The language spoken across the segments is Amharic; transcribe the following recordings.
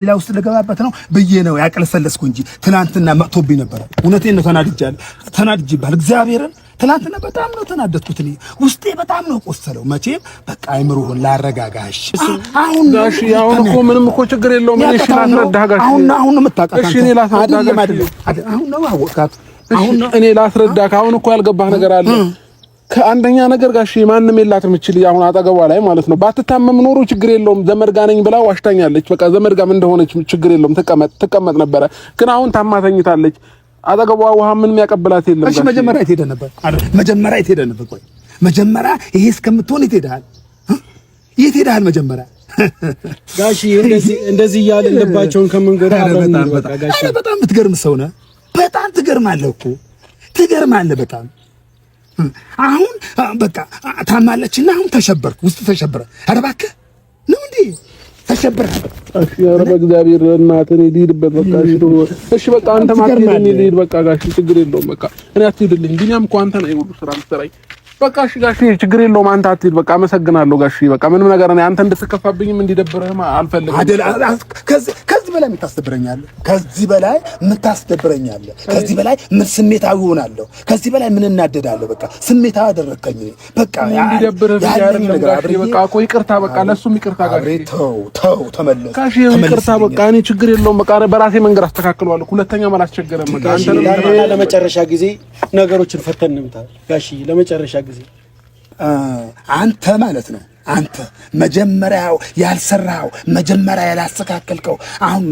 ሌላ ውስጥ ለገባበት ነው ብዬ ነው ያቀለሰለስኩ እንጂ ትናንትና መጥቶብኝ ነበር። እውነቴን ነው ተናድጄባል። እግዚአብሔርን ትናንትና በጣም ነው ተናደድኩት። እኔ ውስጤ በጣም ነው ቆሰለው። መቼም በቃ አይምሮህን ላረጋጋሽ። አሁን ጋሽ አሁን እኮ ምንም እኮ ችግር የለውም። እሺ ላስረዳህ ጋሽ። አሁን ነው የምታውቃት። እሺ እኔ ላስረዳህ ጋሽ። አሁን ነው አወቃት። አሁን እኔ ላስረዳህ። አሁን እኮ ያልገባህ ነገር አለ። ከአንደኛ ነገር ጋሽ ማንንም የላትም እቺ ልጅ አሁን አጠገቧ ላይ ማለት ነው። ባትታመም ኖሮ ችግር የለውም ዘመድ ጋር ነኝ ብላ ዋሽታኛለች። በቃ ዘመድ ጋር እንደሆነች ችግር የለውም ትቀመጥ ነበረ። ግን አሁን ታማተኝታለች። አጠገቧ ውሃ ምንም ያቀብላት የለም። እሺ መጀመሪያ የት ሄደ ነበር? መጀመሪያ የት ሄደ ነበር? ቆይ መጀመሪያ ይሄ እስከምትሆን የት ሄደሃል? የት ሄደሃል መጀመሪያ? ጋሽ እንደዚህ እያልን ልባቸውን ከመንገድ አብረን በቃ ጋሽ በጣም የምትገርም ሰው ነህ። በጣም ትገርማለህ እኮ ትገርማለህ በጣም። አሁን በቃ ታማለችና አሁን ተሸበርክ፣ ውስጥ ተሸበረ። ኧረ እባክህ ነው እንዴ ተሸበረ? እሺ ኧረ በእግዚአብሔር እናትህ ልሂድበት በቃ። እሺ በቃ አንተ ማትሄድ ልሂድ በቃ ጋሽ ችግር የለውም በቃ። እኔ አትሄድልኝ ቢኒያም እኮ አንተ ነህ ሁሉ ስራ የምትሰራኝ። በቃ እሺ ጋሽ ችግር የለውም አንተ አትሄድ በቃ። አመሰግናለሁ ጋሽ በቃ ምንም ነገር እኔ አንተ እንድትከፋብኝም እንዲደብርህም አልፈልግም። ከዚህ በላይ የምታስደብረኛለህ፣ ከዚህ በላይ የምታስደብረኛለህ፣ ከዚህ በላይ ምን ስሜታዊ ሆናለሁ፣ ከዚህ በላይ ምን እናደዳለሁ። በቃ ስሜታዊ አደረከኝ በቃ። እንዲደብርህ ያረኝ ነገር በቃ እኮ ይቅርታ በቃ ለሱም ይቅርታ ጋሽ። ተው ተመለስ ጋሽ ይቅርታ በቃ። እኔ ችግር የለውም በቃ በራሴ መንገድ አስተካክለዋለሁ። ሁለተኛም አላስቸገረም በቃ። አንተ ለመጨረሻ ጊዜ ነገሮችን ፈተን እንምታ ጋሽ ለመጨረሻ ጊዜ አንተ ማለት ነው። አንተ መጀመሪያው ያልሰራው መጀመሪያ ያላስተካከልከው አሁን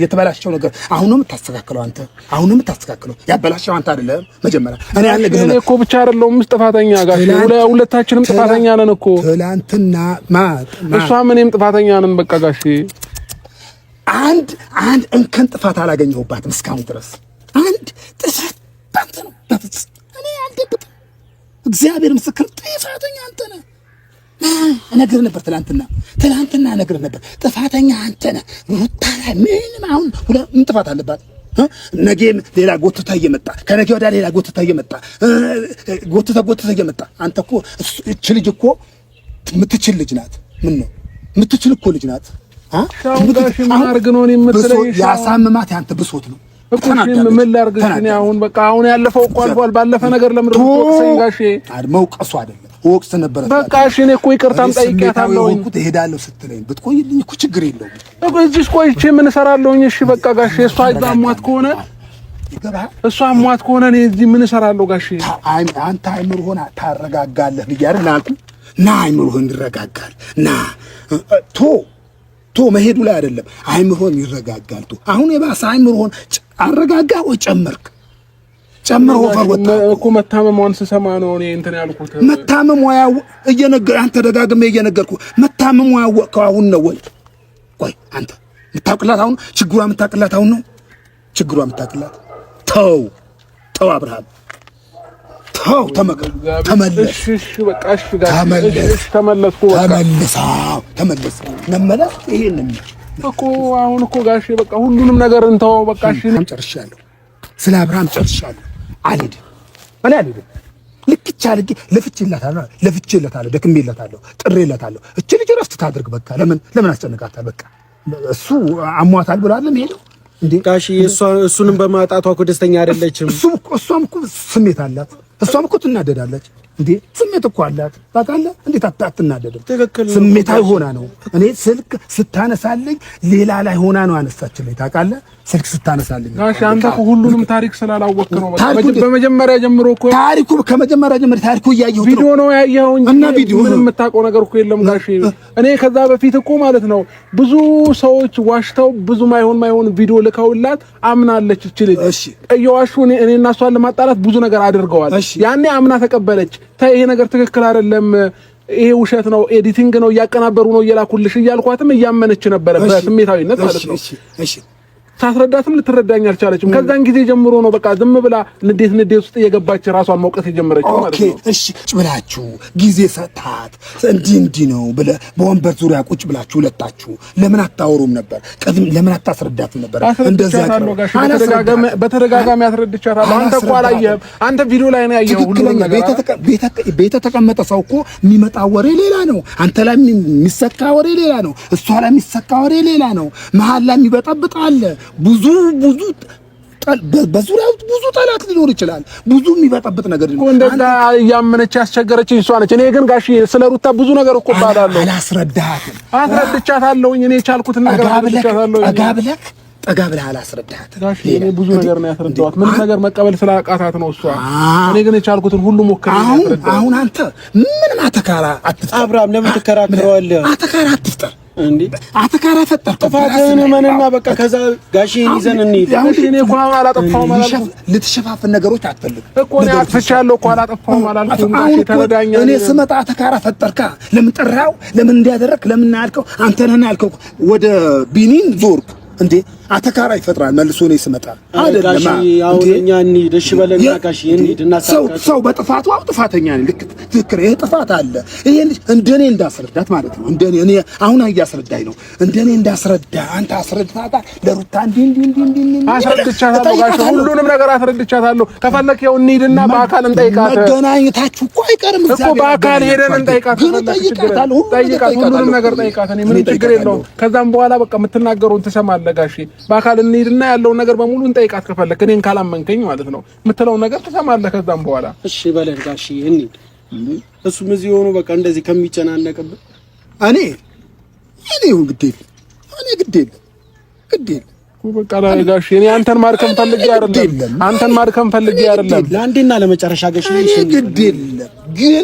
የተበላሸው ነገር አሁን ነው የምታስተካክለው አንተ። አሁን ነው የምታስተካክለው። ያበላሸው አንተ አይደለም መጀመሪያ። እኔ እኮ ብቻ አይደለሁም ጥፋተኛ ጋሽ፣ ሁለታችንም ጥፋተኛ ነን እኮ። ትላንትና እሷም እኔም ጥፋተኛ ነን በቃ ጋሽ። አንድ እንከን ጥፋት አላገኘሁባትም እስካሁን ድረስ። አንድ ጥፋት አንተ ነው በፍጹም እኔ አልደብቅም። እግዚአብሔር ምስክር ጥፋተኛ አንተ ነህ። እነግርህ ነበር ትላንትና እነግርህ ነበር ጥፋተኛ አንተ ነህ። ሩታ ላይ ምንም አሁን ምን ጥፋት አለባት? ነገም ሌላ ጎትታ እየመጣ ከነገ ወዲያ ሌላ ጎትታ እየመጣ ጎትታ እየመጣ አንተ እኮ እቺ ልጅ እኮ የምትችል ልጅ ናት። ምን ነው የምትችል እኮ ልጅ ናት። ጋሽ ምን አድርግ ነው የምትለኝ? ያሳምማት ያንተ ብሶት ነው እኮ። ምን ላድርግ እኔ አሁን በቃ አሁን ያለፈው እኮ አልፏል። ባለፈ ነገር ለምን ወቅሰኝ ጋሽ? መውቀሱ አይደለም ወቅስ ነበር በቃ። እሺ እኔ እኮ ይቅርታም ጠይቄያታለሁ። እሄዳለሁ ስትለኝ ብትቆይልኝ እኮ ችግር የለውም እኮ እዚህ ቆይቼ ምን እሰራለሁኝ? እሺ በቃ ጋሽ እሷ አሟት ከሆነ እኔ እዚህ ምን እሰራለሁ ጋሽ? አንተ አይምሮህን ታረጋጋለህ ብያለሁ ላልኩ ና አይምሮህን ይረጋጋል። ና ቶ መሄዱ ላይ አይደለም አይምሮህን ይረጋጋል። አሁን የባሰ አይምሮህን አረጋጋ ወይ ጨመርክ? ጨምሮ ወጣ እኮ መታመሟን ስሰማ ነው እኔ እንትን ያልኩት። መታመሟ አንተ ደጋግሜ እየነገርኩ መታመሟ ያወቅኸው አሁን ነው ወይ? ቆይ አንተ የምታውቅላት አሁን ችግሯ የምታውቅላት አሁን ነው ችግሯ የምታውቅላት? ተው አብርሃም ተው፣ ተመለስ። እሺ በቃ እሺ ጋር ተመለስኩ በቃ ተመለስ። መመለስ ይሄንን እኮ አሁን እኮ ጋሽ በቃ ሁሉንም ነገር እንተው በቃ። እሺ ጨርሻለሁ፣ ስለ አብርሃም ጨርሻለሁ። አልሄድም። ልክቻ አልጌ ለፍቼለታለሁ፣ ደክሜለታለሁ፣ ጥሬለታለሁ። እቺ ልጅ ረፍት ታድርግ በቃ። ለምን አስጨንቃታል? በቃ እሱ አሟታል ብሎ አይደለም ሄደው እንዴ ጋሽ። እሱንም በማጣቷ እኮ ደስተኛ አይደለችም። እሷም እኮ ስሜት አላት። እሷም እኮ ትናደዳለች እንዴ። ስሜት እኮ አላት ታውቃለህ። እንዴት አትናደድም? ስሜታዊ ሆና ነው። እኔ ስልክ ስታነሳልኝ ሌላ ላይ ሆና ነው አነሳችልኝ ታውቃለህ። ስልክ ስታነሳልኝ ጋሽ አንተ እኮ ሁሉንም ታሪክ ስላላወቅህ ነው። በመጀመሪያ ጀምሮ እኮ ከመጀመሪያ ጀምሮ ታሪኩ እያየሁት ቪዲዮ ነው ያየኸው እንጂ ምንም የምታውቀው ነገር እኮ የለም ጋሽ። እኔ ከዛ በፊት እኮ ማለት ነው ብዙ ሰዎች ዋሽተው ብዙ ማይሆን ቪዲዮ ልከውላት አምናለች እቺ ልጅ። እየዋሹ እኔና እሷን ለማጣላት ብዙ ነገር አድርገዋል። ያኔ አምና ተቀበለች። ይሄ ነገር ትክክል አይደለም፣ ይሄ ውሸት ነው፣ ኤዲቲንግ ነው፣ እያቀናበሩ ነው እየላኩልሽ እያልኳትም እያመነች ነበረ በስሜታዊነት ማለት ነው። ሳስረዳትም ልትረዳኝ አልቻለችም። ከዛን ጊዜ ጀምሮ ነው በቃ ዝም ብላ ንዴት ውስጥ እየገባች ራሷን መውቀስ የጀመረችው ማለት ነው። እሺ ብላችሁ ጊዜ ሰጣት እንዲህ ነው ብለህ በወንበር ዙሪያ ቁጭ ብላችሁ ሁለታችሁ ለምን አታወሩም ነበር? ለምን አታስረዳትም ነበር? እንደዛ በተደጋጋሚ አስረድቻታለሁ። አንተ እኮ አላየህም። አንተ ቪዲዮ ላይ ነው ያየኸው ሁሉ ነገር። ቤተ ተቀመጠ ሰው እኮ የሚመጣ ወሬ ሌላ ነው። አንተ ላይ የሚሰካ ወሬ ሌላ ነው። እሷ ላይ የሚሰካ ወሬ ሌላ ነው። መሀል ላይ የሚበጠብጥ አለ። ብዙ በዙሪያው ብዙ ጠላት ሊኖር ይችላል። ብዙ የሚበጠብጥ ነገር ሊኖር እንደዛ እያመነች ያስቸገረችኝ እሷ ነች። እኔ ግን ጋሽ ስለ ሩታ ብዙ ነገር እኮ ባላለሁ አላስረዳትም። አስረድቻታለሁ። እኔ የቻልኩትን ነገር አስረድቻታለሁ። ጠጋ ብለህ አላስረዳትም። ጋሽ እኔ ብዙ ነገር ነው ያስረዳኋት። ምን ነገር መቀበል ስላቃታት ነው እሷ። እኔ ግን የቻልኩትን ሁሉ ሞክሬ ያስረዳኋት። አሁን አንተ ምንም አተካራ አትፍጠር። አብርሃም ለምን ትከራከረዋለህ? አተካራ አትፍጠር እንዴ አተካራ ፈጠር። ጥፋትህን መንና በቃ ከዛ ጋሼን ይዘን እንሂድ። እኔ እኮ አላጠፋሁም አላልኩም። ልትሸፋፍን ነገሮች አትፈልግ እኮ እኔ አጥፍቻለሁ እኮ አላጠፋሁም አላልኩም። ጋሼ ተረዳኛ። እኔ ስመጣ አተካራ ፈጠርካ። ለምን ጠራው? ለምን እንዲያደረክ? ለምን ያልከው? አንተ ነህ ያልከው። ወደ ቢኒን ዞርክ እንዴ? አተካራ ይፈጥራል መልሶ ነው ስመጣ አይደለም። አሁን እኛ እንሂድ እሺ በለና ጋሼ እንሂድ እና ሰው በጥፋቱ ጥፋተኛ ነኝ። ልክ ትክክል። ይሄ ጥፋት አለ። ይሄ እንደኔ እንዳስረዳት ማለት ነው። እንደኔ እኔ አሁን እያስረዳኝ ነው። እንደኔ እንዳስረዳ አንተ አስረዳታ ለሩታ እንዲህ አስረድቻታለሁ ጋሼ። ሁሉንም ነገር አስረድቻታለሁ። ከፈለክ ያው እንሂድና በአካል እንጠይቃት። መገናኘታችሁ እኮ አይቀርም እኮ በአካል ሄደን እንጠይቃት። ሁሉንም ነገር ጠይቃት። እኔ ምንም ችግር የለውም። ከዛም በኋላ በቃ የምትናገሩን ትሰማለህ ጋሼ። በአካል እንሂድና ያለውን ነገር በሙሉ እንጠይቃት ከፈለክ። እኔን ካላመንከኝ ማለት ነው። የምትለውን ነገር ትሰማለህ ከዛም በኋላ። እሺ በለን ጋሼ እንሂድ። እሱም እዚህ ሆኖ በቃ እንደዚህ ከሚጨናነቅብህ እኔ ግዴል በቃ ጋሼ እኔ አንተን ማርከም ፈልጌ አይደለም። ለአንዴና ለመጨረሻ ጋሼ ግዴል ግን